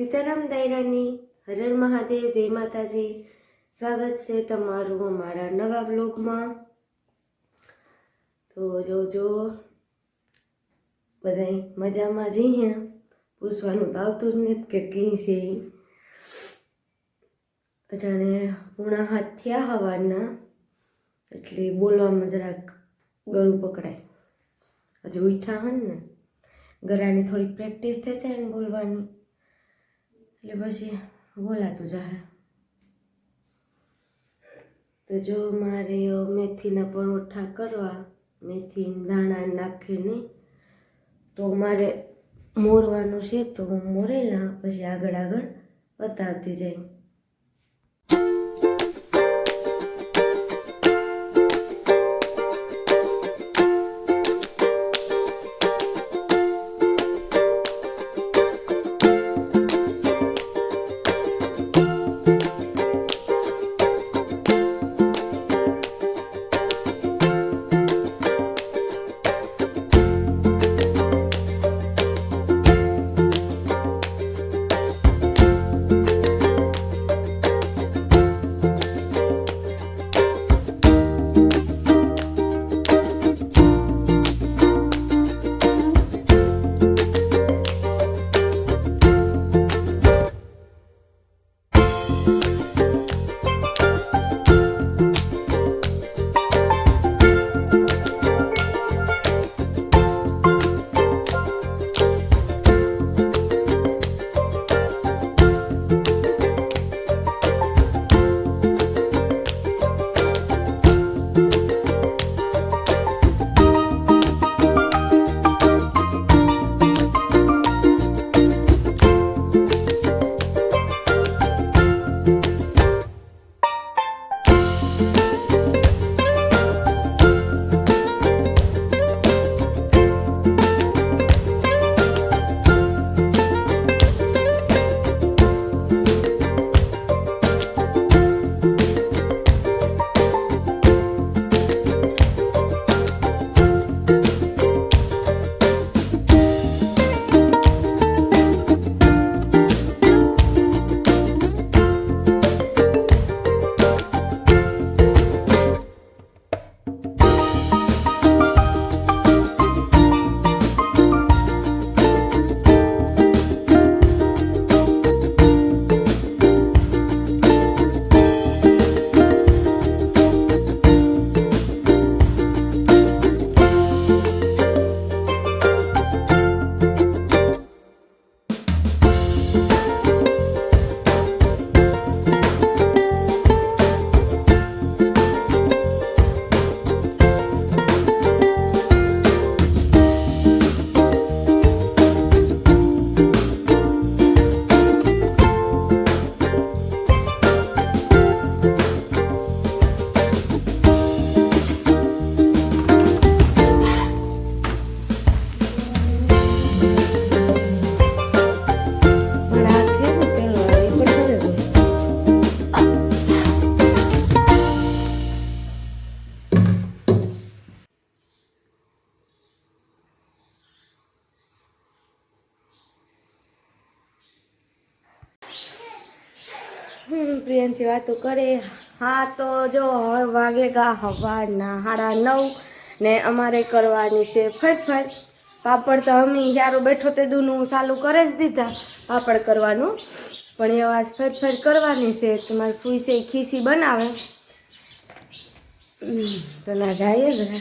સીતારામ દાયરાની હર હર મહાદેવ, જય માતાજી। સ્વાગત છે તમારું અમારા નવા બ્લોગમાં। તો જો બધાય મજામાં જઈએ, પૂછવાનું તો આવતું જ નથી કે કી છે। અટાણે 6:30 થયા હવારના, એટલે બોલવામાં જરાક ગળું પકડાય। હજી ઉઠ્યા હન ને, ગળાની થોડીક પ્રેક્ટિસ થઈ જાય ને બોલવાની, એટલે પછી બોલાતું જાહે। તો જો મારે મેથીના પરોઠા કરવા, મેથી દાણા નાખીને તો મારે મોરવાનું છે, તો હું મોરેલા પછી આગળ બતાવતી જાય। પ્રિયંશી વાતો કરે। હા, તો જો હવે વાગેગા સવારના 9:30 ને અમારે કરવાની છે ફટફટ પાપડ। તો અમે યારો બેઠો તે દૂનું ચાલુ કરે જ દીધા પાપડ કરવાનું, પણ એ આજ ફટફટ કરવાની છે। તમારી ફૂઈ છે ખીસી બનાવે તો ના જાય જ ને।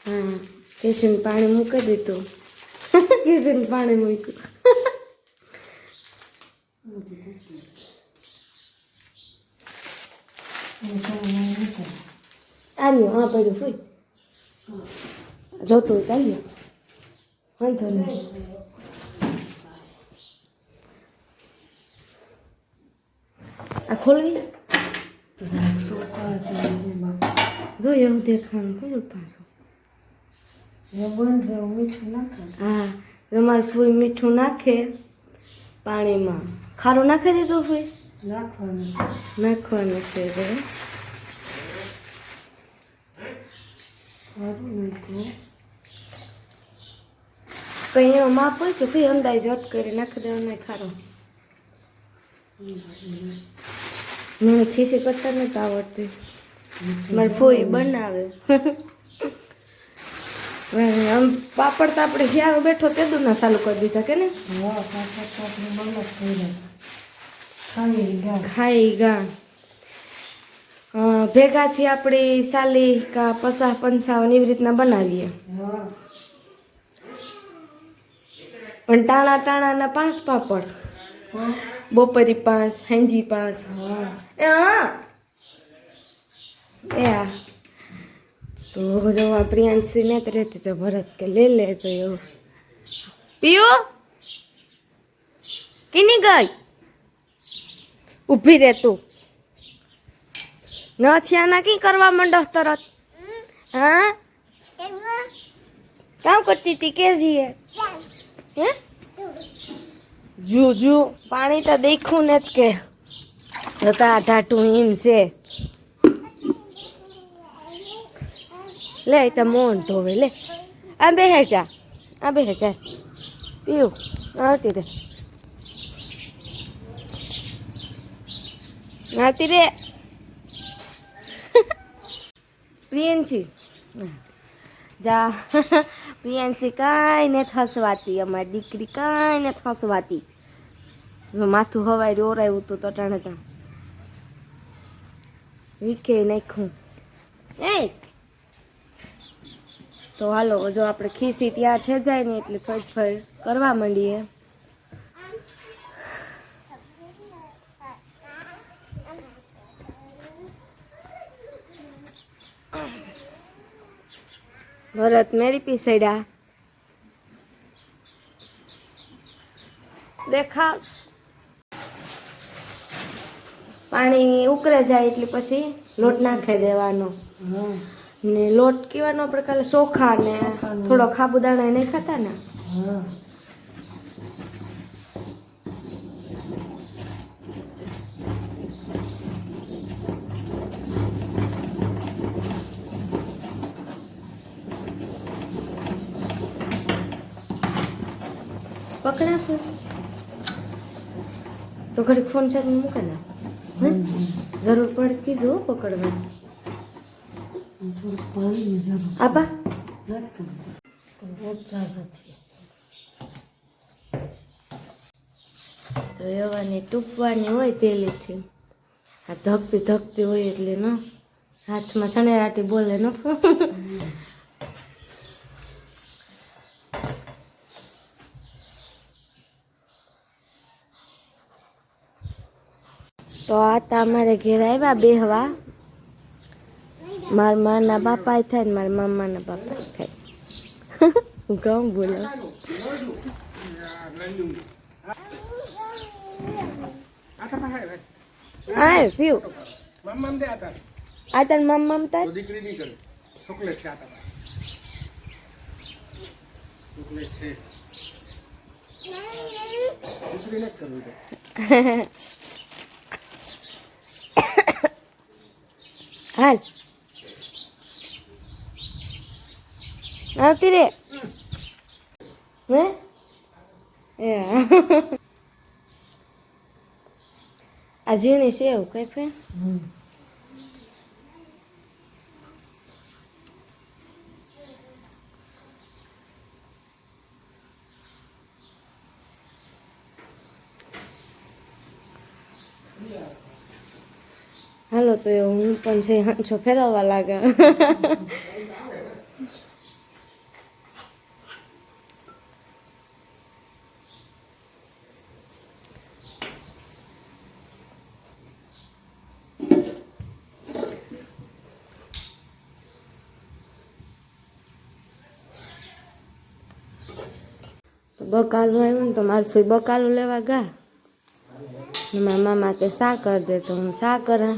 હા, કિશન પાણી મૂકી દીધું। કિશન પાણી મૂક્યું। આર્યો હા પડ્યું ફૂઈ જોતું ચાલ્યો વાંધો નહીં। આ ખોલવી તો જરાક શું જોઈએ એવું દેખાવાનું કયું પાછું મીઠું નાખે। હા, તમારે ફૂઈ મીઠું નાખે પાણીમાં, ખારું નાખી દીધું ફૂઈ। નાખવાનું છે કઈ એનો માપ હોય તો કઈ અંદાજ હટ કરી નાખી દેવાનો ખારો. મને ખીસી કરતા નથી આવડતી, મારે ફોઈ બનાવે. આમ પાપડ તો આપણે જ્યાં બેઠો તે દૂર ના ચાલુ કરી દીધા કે ને. ખાઈ ગા ભેગાથી આપણે સાલી કા 50-55 એવી રીતના બનાવીએ. પણ ટાણા ટાણાના 5 પાપડ, બપોરી 5, હાંજી 5. તો જો પ્રિયાંશી ને જ રહેતી તો ભરત કે લે લે તો એવું. પીયું કીની ગઈ ઊભી રે તું નથી આના કી કરવા માંડો તરત. હા કામ કરતી હતી કે જીએ હે જુ પાણી તો દેખું ને જ કે જતા ટાટું એમ છે. લે તો મોન ધોવે લે આ બેહે જા પીવું આવતી રે પ્રિયંશી જા. પ્રિયંશી કાંઈ ને હસવાતી, અમારી દીકરી કાંઈ ને હસવાતી. માથું હવાઈ ઓરાયું હતું તો ટાણે ત્યાં વીખે નાખ્યું. તો હાલો જો આપણે ખીસી તૈયાર થઈ જાય ને એટલે ફટ કરવા માંડીએ. ભરત મેળી પીસડ્યા દેખાસ. પાણી ઉકળે જાય એટલે પછી લોટ નાખી દેવાનો ને લોટ કહેવાનો આપણે કાલે ચોખા ને થોડો સાબુદાણા નહીં ખાતા ને. પકડા તો ઘડીક ફોન સાથે મૂકે ને જરૂર પડતી જો પકડવાની. આબા તો એવાની ટૂંપવાની હોય તેલીથી. આ ધકતી હોય એટલે ન હાથમાં સણેરાટી બોલે ન. તો આ તા અમારે ઘેર આવ્યા બેહવા. મારા માના બાપા થાય ને મારા મામાના બાપા થાય. હું કામ બોલો હા પીવું આ તાર મામ થાય. હાલ આવતી રે હે આ ઝીણી છે એવું કઈ ફે. હાલો તો હું પણ છે હંચો ફેરવવા લાગે. બકાલું આવ્યું ને તો મારે ફી બકાલું લેવા ગા. મારા મામા કે શા કર દે તો હું શા કરા.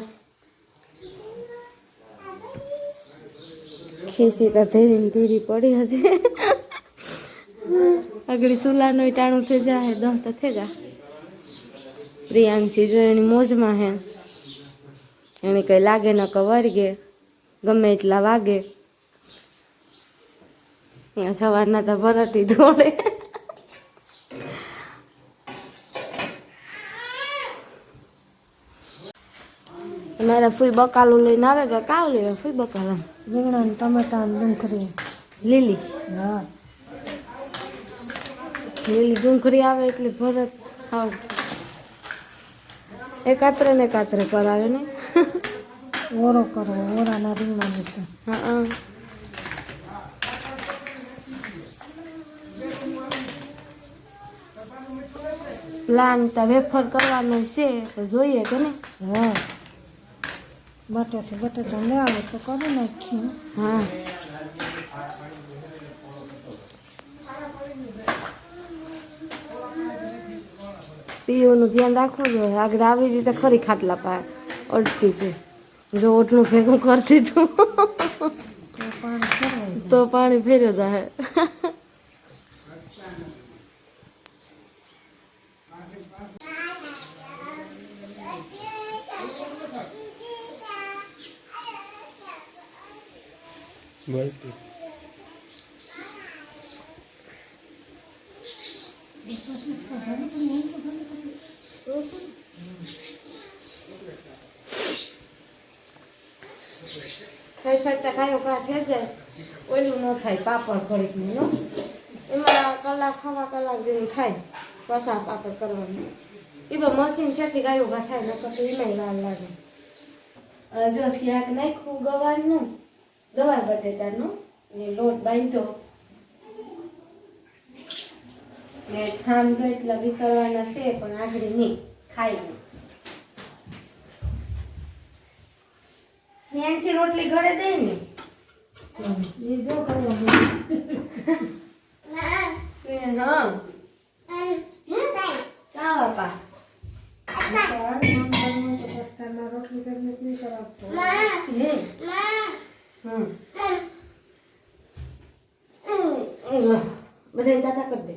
ખીસી તો ધીરી પડી હજી. આગળ સુલાનું ટાણું થઈ જાય 10 તો થઈ જાય. પ્રિયાંશી જો એની મોજમાં હે, એને કંઈ લાગે ન કે વર્ગે ગમે એટલા વાગે. સવારના તો ભરતી દોડે. મારા ફૂઈ બકાલું લઈને આવે કે કાવ લેવા ફૂઈ બકાલા? રીંગણા ને ટમેટા ને ડુંગળી. લીલી હા લીલી ડુંગળી આવે એટલે ભરત આવ એકાત્રે ને એકાત્રે કરાવે ને. ઓરો કરવો, ઓરાના રીંગણા લીધા. હા પ્લાન તો વેફર કરવાનો છે તો જોઈએ કે ને. હા બટાટા ન આવે તો કરી નાખીએ. હા પીઓનું ધ્યાન રાખવું જોઈએ. આગળ આવી રીતે ખરી ખાટલા પા અડતી છે. જો ઓટલું ભેગું કરતી તું તો પાણી ફેર્યો જાય. ખાઈ ખાતા ખાયો ઘા થઈ જાય ઓલું ન થાય પાપડ ઘડીકનું નો એમાં કલાક ખવા કલાક જેવું થાય કસા પાપડ કરવાનું. એ પણ મશીન છેથી ગાયો ઘા થાય ને પછી એમાંય વાર લાગે. જો શાક નાખ્યું ગવારનું, ગવાર બટેટાનું ને લોટ બાંધ્યો ને ઠામ જો એટલા વિસરવાના છે પણ આગળ નહીં ખાઈ ન્યાંચી રોટલી ઘરે દે ને એ જો કરવા હા ચા બાપા રોટલી કરીને નહીં કરાવતો. બધા તાતા કરી દે.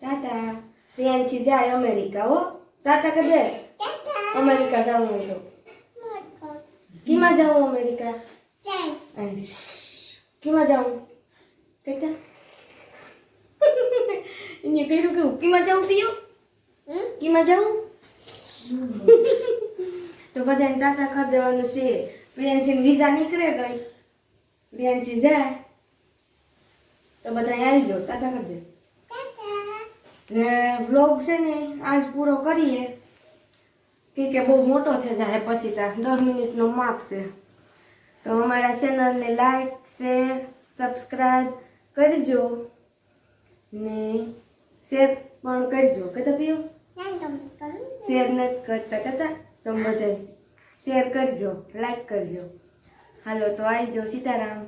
તાતા પ્રિયાંશી જાય અમેરિકા હો. તાતા કરી દે. અમેરિકા જવું હોય તો કીમાં જાઉં અમેરિકા? કીમાં જાઉં કહેતા એને કહ્યું કે કીમાં જાઉં પીયું કીમાં જાઉં તો બધાને તાતા કરી દેવાનું છે. પ્રિયાંશીને વિઝા નીકળે ગઈ, પ્રિયાંશી જાય તો બધા આવી જાઓ તાતા કરી દે. ને વ્લોગ છે ને આજ પૂરો કરીએ કે બહુ મોટો થઈ જાય પછી ત્યાં 10 મિનિટનો માપ છે. તો અમારા ચેનલને લાઈક શેર સબસ્ક્રાઈબ કરજો ને શેર પણ કરજો. કહેતા પીઓ શેર નથી કરતા કહેતા તમે બધા શેર કરજો લાઈક કરજો. હાલો તો આવી જાઓ. સીતારામ.